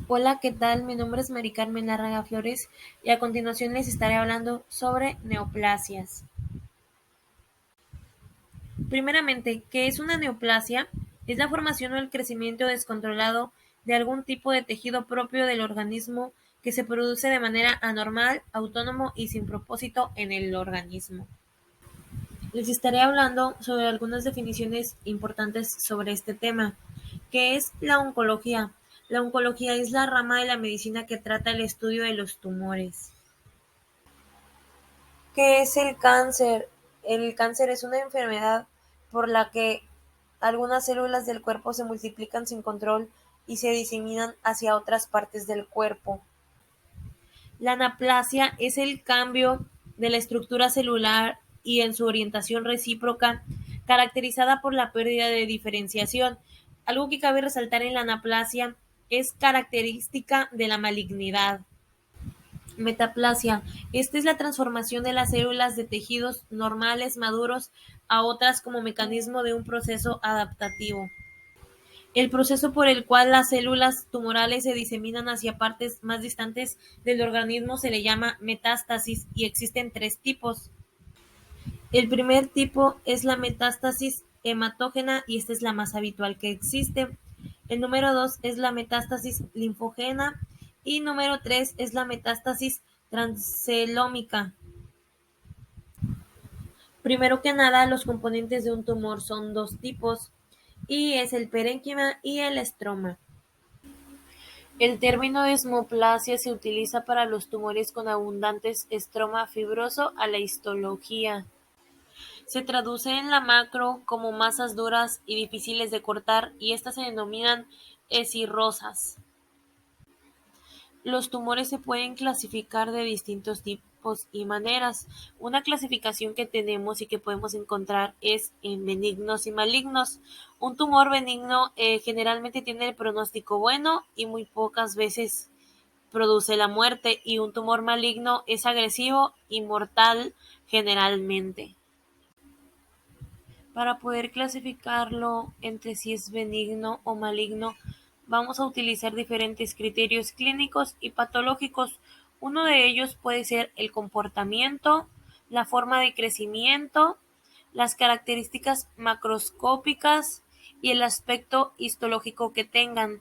Hola, ¿qué tal? Mi nombre es Mari Carmen Larraga Flores y a continuación les estaré hablando sobre neoplasias. Primeramente, ¿qué es una neoplasia? Es la formación o el crecimiento descontrolado de algún tipo de tejido propio del organismo que se produce de manera anormal, autónomo y sin propósito en el organismo. Les estaré hablando sobre algunas definiciones importantes sobre este tema. ¿Qué es la oncología? La oncología es la rama de la medicina que trata el estudio de los tumores. ¿Qué es el cáncer? El cáncer es una enfermedad por la que algunas células del cuerpo se multiplican sin control y se diseminan hacia otras partes del cuerpo. La anaplasia es el cambio de la estructura celular y en su orientación recíproca, caracterizada por la pérdida de diferenciación. Algo que cabe resaltar en la anaplasia es característica de la malignidad. Metaplasia: esta es la transformación de las células de tejidos normales maduros a otras como mecanismo de un proceso adaptativo. El proceso por el cual las células tumorales se diseminan hacia partes más distantes del organismo se le llama metástasis y existen tres tipos. El primer tipo es la metástasis hematógena y esta es la más habitual que existe. El número 2 es la metástasis linfógena y número 3 es la metástasis transcelómica. Primero que nada, los componentes de un tumor son dos tipos y es el parénquima y el estroma. El término desmoplasia se utiliza para los tumores con abundantes estroma fibroso a la histología. Se traduce en la macro como masas duras y difíciles de cortar y estas se denominan escirrosas. Los tumores se pueden clasificar de distintos tipos y maneras. Una clasificación que tenemos y que podemos encontrar es en benignos y malignos. Un tumor benigno generalmente tiene el pronóstico bueno y muy pocas veces produce la muerte, y un tumor maligno es agresivo y mortal generalmente. Para poder clasificarlo entre si es benigno o maligno, vamos a utilizar diferentes criterios clínicos y patológicos. Uno de ellos puede ser el comportamiento, la forma de crecimiento, las características macroscópicas y el aspecto histológico que tengan.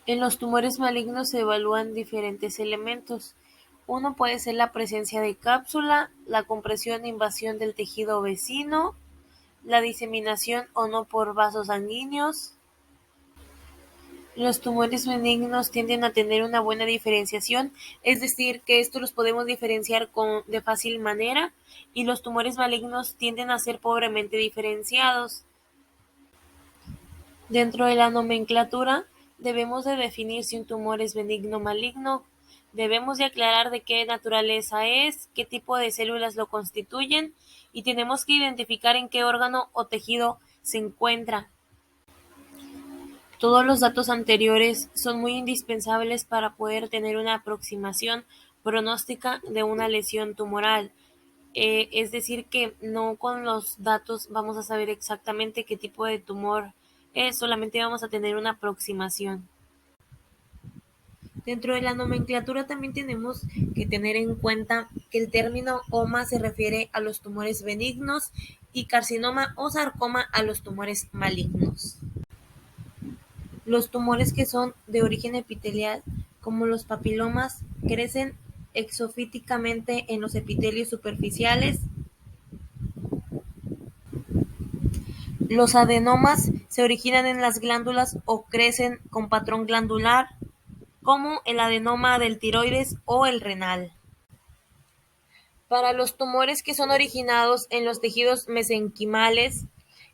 En los tumores malignos se evalúan diferentes elementos. Uno puede ser la presencia de cápsula, la compresión e invasión del tejido vecino, la diseminación o no por vasos sanguíneos. Los tumores benignos tienden a tener una buena diferenciación, es decir, que estos los podemos diferenciar de fácil manera, y los tumores malignos tienden a ser pobremente diferenciados. Dentro de la nomenclatura, debemos de definir si un tumor es benigno o maligno. Debemos de aclarar de qué naturaleza es, qué tipo de células lo constituyen y tenemos que identificar en qué órgano o tejido se encuentra. Todos los datos anteriores son muy indispensables para poder tener una aproximación pronóstica de una lesión tumoral. Es decir, que no con los datos vamos a saber exactamente qué tipo de tumor es, solamente vamos a tener una aproximación. Dentro de la nomenclatura también tenemos que tener en cuenta que el término OMA se refiere a los tumores benignos y carcinoma o sarcoma a los tumores malignos. Los tumores que son de origen epitelial, como los papilomas, crecen exofíticamente en los epitelios superficiales. Los adenomas se originan en las glándulas o crecen con patrón glandular, como el adenoma del tiroides o el renal. Para los tumores que son originados en los tejidos mesenquimales,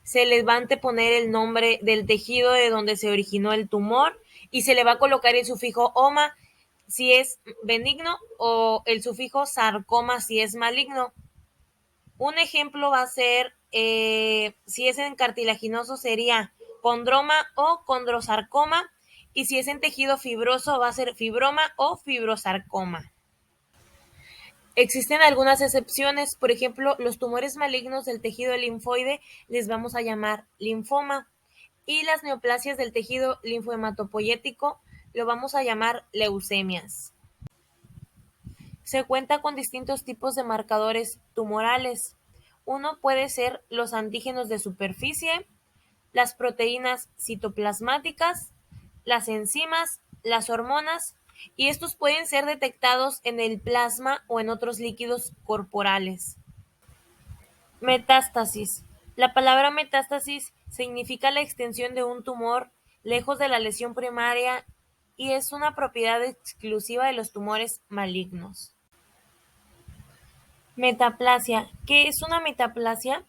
se les va a anteponer el nombre del tejido de donde se originó el tumor y se le va a colocar el sufijo oma si es benigno o el sufijo sarcoma si es maligno. Un ejemplo va a ser, si es en cartilaginoso sería condroma o condrosarcoma, y si es en tejido fibroso va a ser fibroma o fibrosarcoma. Existen algunas excepciones, por ejemplo, los tumores malignos del tejido linfoide les vamos a llamar linfoma, Y las neoplasias del tejido linfohematopoyético lo vamos a llamar leucemias. Se cuenta con distintos tipos de marcadores tumorales. Uno puede ser los antígenos de superficie, las proteínas citoplasmáticas, las enzimas, las hormonas, y estos pueden ser detectados en el plasma o en otros líquidos corporales. Metástasis. La palabra metástasis significa la extensión de un tumor lejos de la lesión primaria y es una propiedad exclusiva de los tumores malignos. Metaplasia. ¿Qué es una metaplasia?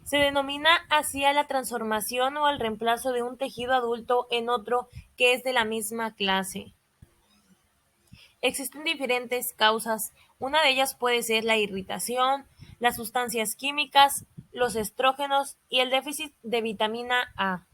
Se denomina así a la transformación o al reemplazo de un tejido adulto en otro que es de la misma clase. Existen diferentes causas. Una de ellas puede ser la irritación, las sustancias químicas, los estrógenos y el déficit de vitamina A.